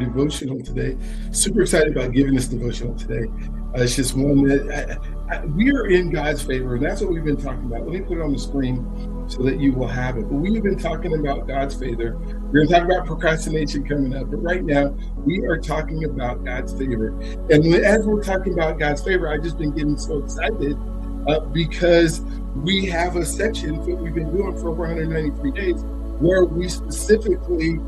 Devotional today. Super excited about giving this devotional today. It's just one that we are in God's favor, and that's what we've been talking about. Let me put it on the screen so that you will have it. But we've been talking about God's favor. We're going to talk about procrastination coming up, but right now we are talking about God's favor. And as we're talking about God's favor, I've just been getting so excited because we have a section that we've been doing for over 193 days where we specifically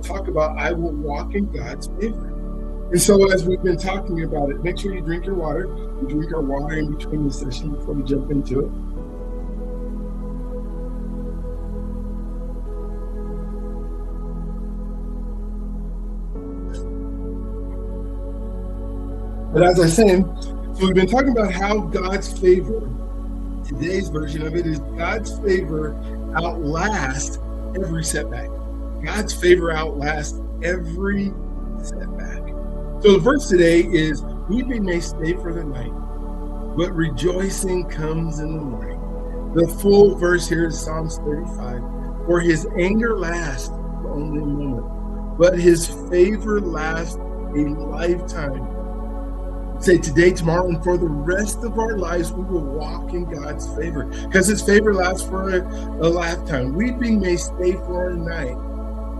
talk about I will walk in God's favor. And so as we've been talking about it, make sure you drink your water. We drink our water in between the session before we jump into it. But as I was saying, so we've been talking about how God's favor, today's version of it is God's favor outlasts every setback. God's favor outlasts every setback. So the verse today is, weeping may stay for the night, but rejoicing comes in the morning. The full verse here is Psalms 35. For his anger lasts for only a moment, but his favor lasts a lifetime. Say today, tomorrow, and for the rest of our lives, we will walk in God's favor because his favor lasts for a lifetime. Weeping may stay for a night,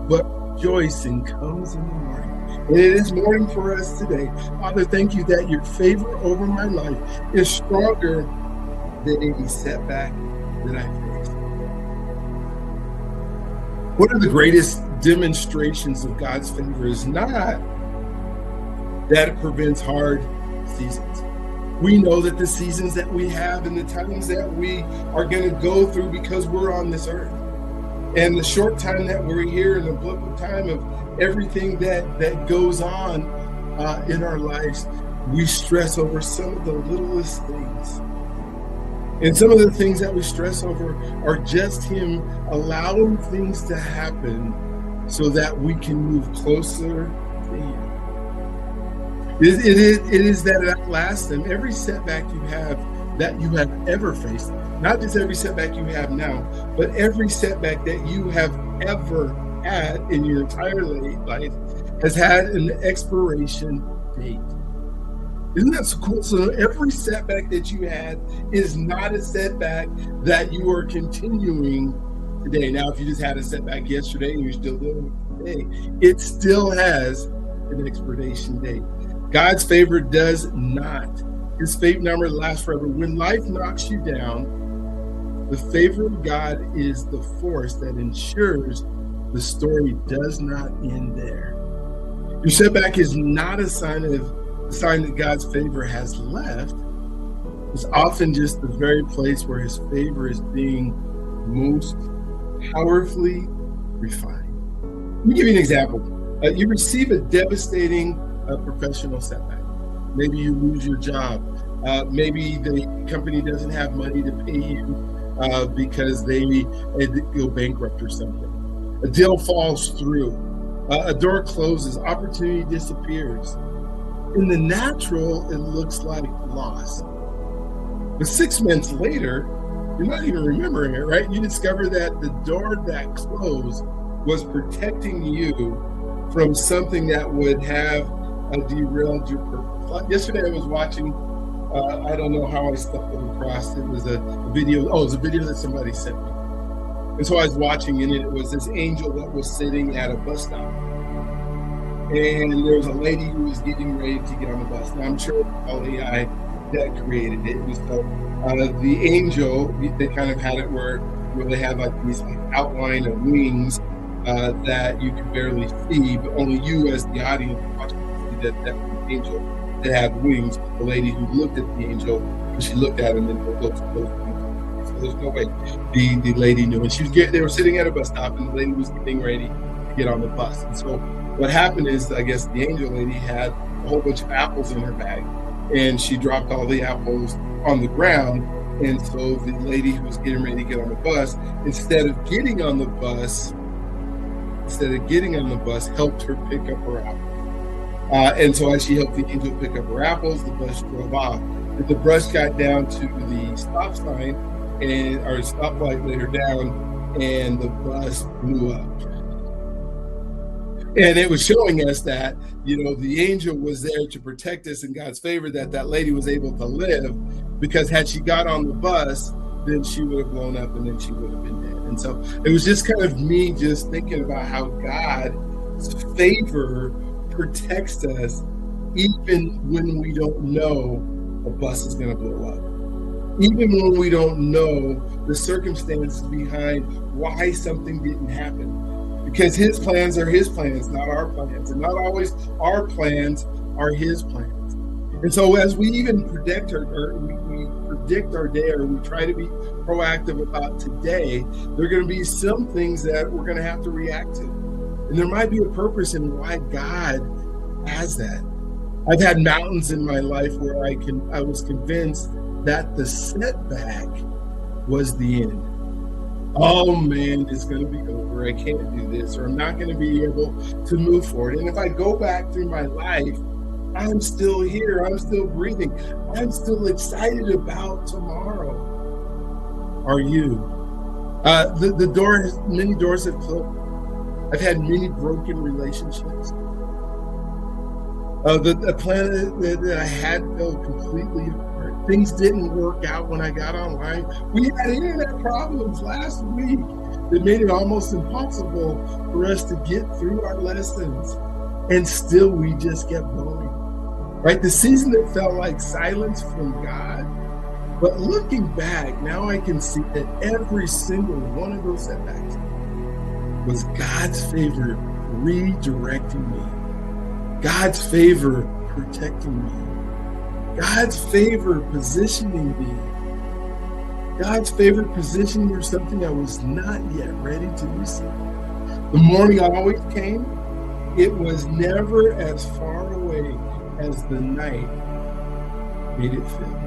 but rejoicing comes in the morning. And it is morning for us today. Father, thank you that your favor over my life is stronger than any setback that I face. One of the greatest demonstrations of God's favor is not that it prevents hard seasons. We know that the seasons that we have and the times that we are going to go through because we're on this earth, and the short time that we're here and the blip of time of everything that goes on in our lives, we stress over some of the littlest things. And some of the things that we stress over are just him allowing things to happen so that we can move closer to him. It is that outlasts and every setback you have that you have ever faced, not just every setback you have now, but every setback that you have ever had in your entire life has had an expiration date. Isn't that so cool? So every setback that you had is not a setback that you are continuing today. Now, if you just had a setback yesterday and you're still doing it today, it still has an expiration date. God's favor does not. His favor number lasts forever. When life knocks you down, the favor of God is the force that ensures the story does not end there. Your setback is not a sign that God's favor has left. It's often just the very place where his favor is being most powerfully refined. Let me give you an example. You receive a devastating professional setback. Maybe you lose your job. Maybe the company doesn't have money to pay you because they go bankrupt or something. A deal falls through. A door closes. Opportunity disappears. In the natural, it looks like loss. But 6 months later, you're not even remembering it, right? You discover that the door that closed was protecting you from something that would have derailed your purpose. Yesterday I was watching, I don't know how I stumbled across it. It was a video. Oh, it was a video that somebody sent me. And so I was watching, and it was this angel that was sitting at a bus stop. And there was a lady who was getting ready to get on the bus. Now I'm sure all AI that created it. And so the angel, they kind of had it where they had like these outline of wings that you could barely see, but only you as the audience watching could see that angel that had wings. The lady who looked at the angel, she looked at him and looked at those wings. So there's no way the lady knew. And they were sitting at a bus stop, and the lady was getting ready to get on the bus. And so what happened is, I guess the angel lady had a whole bunch of apples in her bag, and she dropped all the apples on the ground. And so the lady who was getting ready to get on the bus, instead of getting on the bus, helped her pick up her apples. And so as she helped the angel pick up her apples, the bus drove off. But the bus got down to the stop sign or stoplight later down, and the bus blew up. And it was showing us that, the angel was there to protect us in God's favor, that lady was able to live, because had she got on the bus, then she would have blown up and then she would have been dead. And so it was just kind of me just thinking about how God's favor protects us even when we don't know a bus is going to blow up. Even when we don't know the circumstances behind why something didn't happen. Because his plans are his plans, not our plans. And not always our plans are his plans. And so as we even predict our day, or we try to be proactive about today, there are going to be some things that we're going to have to react to. And there might be a purpose in why God has that. I've had mountains in my life where I was convinced that the setback was the end. Oh man, it's going to be over. I can't do this, or I'm not going to be able to move forward. And if I go back through my life, I'm still here. I'm still breathing. I'm still excited about tomorrow. Are you? Many doors have closed. I've had many broken relationships. The plan that I had fell completely apart. Things didn't work out when I got online. We had internet problems last week that made it almost impossible for us to get through our lessons. And still we just kept going. Right? The season that felt like silence from God. But looking back, now I can see that every single one of those setbacks was God's favor redirecting me. God's favor protecting me. God's favor positioning me. God's favor positioning for something I was not yet ready to receive. The morning always came. It was never as far away as the night made it feel.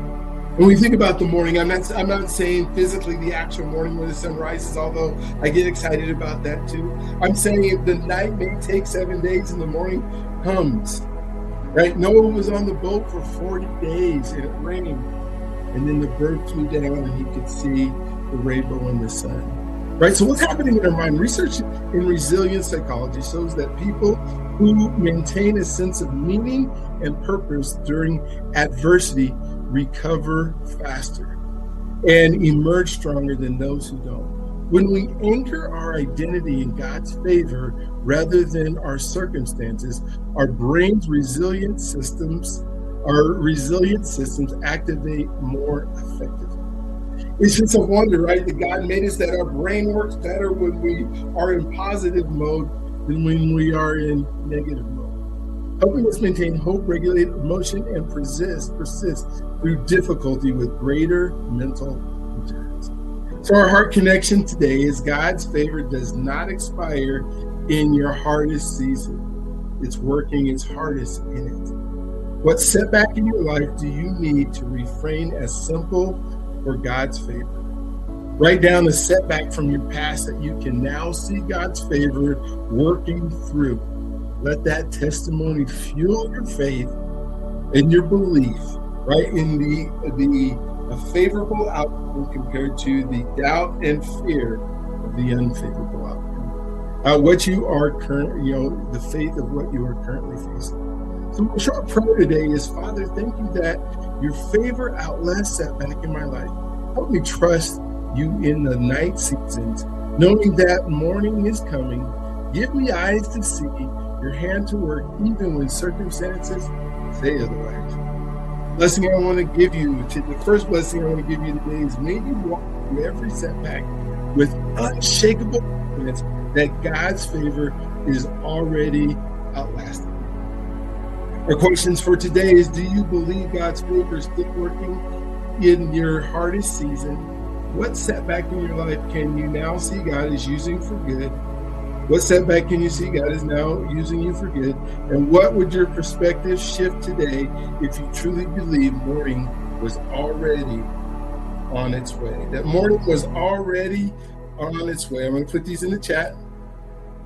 When we think about the morning, I'm not saying physically the actual morning when the sun rises, although I get excited about that too. I'm saying the night may take 7 days and the morning comes. Right? Noah was on the boat for 40 days and it rained. And then the bird flew down and he could see the rainbow in the sun. Right? So what's happening in our mind? Research in resilience psychology shows that people who maintain a sense of meaning and purpose during adversity recover faster and emerge stronger than those who don't. When we anchor our identity in God's favor rather than our circumstances, our brain's resilient systems activate more effectively. It's just a wonder, right, that God made us that our brain works better when we are in positive mode than when we are in negative mode, helping us maintain hope, regulate emotion, and persist through difficulty with greater mental endurance. So our heart connection today is God's favor does not expire in your hardest season. It's working its hardest in it. What setback in your life do you need to reframe as simple for God's favor? Write down the setback from your past that you can now see God's favor working through. Let that testimony fuel your faith and your belief, right, in the favorable outcome compared to the doubt and fear of the unfavorable outcome. What you are the faith of what you are currently facing. So my short prayer today is, Father, thank you that your favor outlasts setback in my life. Help me trust you in the night seasons, knowing that morning is coming. Give me eyes to see, your hand to work, even when circumstances say otherwise. Blessing I want to give you, the first blessing I want to give you today is may you walk through every setback with unshakable confidence that God's favor is already outlasting. Our questions for today is, do you believe God's favor is still working in your hardest season? What setback in your life can you now see God is using for good? What setback can you see God is now using you for good? And what would your perspective shift today if you truly believe morning was already on its way? That morning was already on its way. I'm going to put these in the chat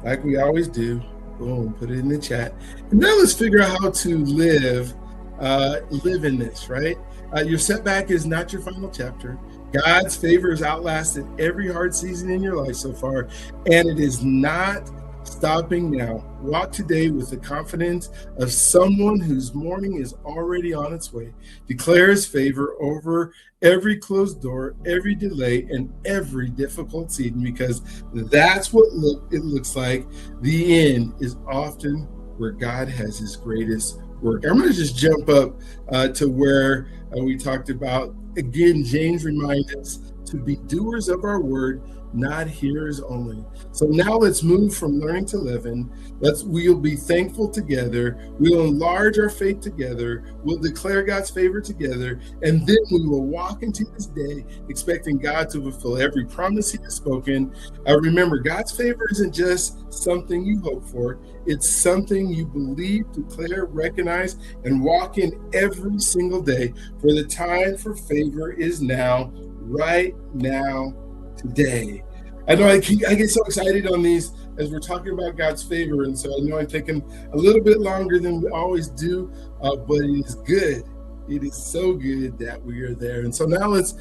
like we always do. Boom, put it in the chat. And now let's figure out how to live in this, right? Your setback is not your final chapter. God's favor has outlasted every hard season in your life so far, and it is not stopping now. Walk today with the confidence of someone whose morning is already on its way. Declare his favor over every closed door, every delay, and every difficult season, because that's what it looks like. The end is often where God has his greatest work. I'm going to just jump up to where we talked about, again, James reminds us to be doers of our word, not hearers only. So now let's move from learning to living. We'll be thankful together. We'll enlarge our faith together. We'll declare God's favor together. And then we will walk into this day expecting God to fulfill every promise he has spoken. Remember, God's favor isn't just something you hope for. It's something you believe, declare, recognize, and walk in every single day. For the time for favor is now, right now, today. I know I get so excited on these as we're talking about God's favor, and so I know I'm taking a little bit longer than we always do, but it is good. It is so good that we are there. And so now let's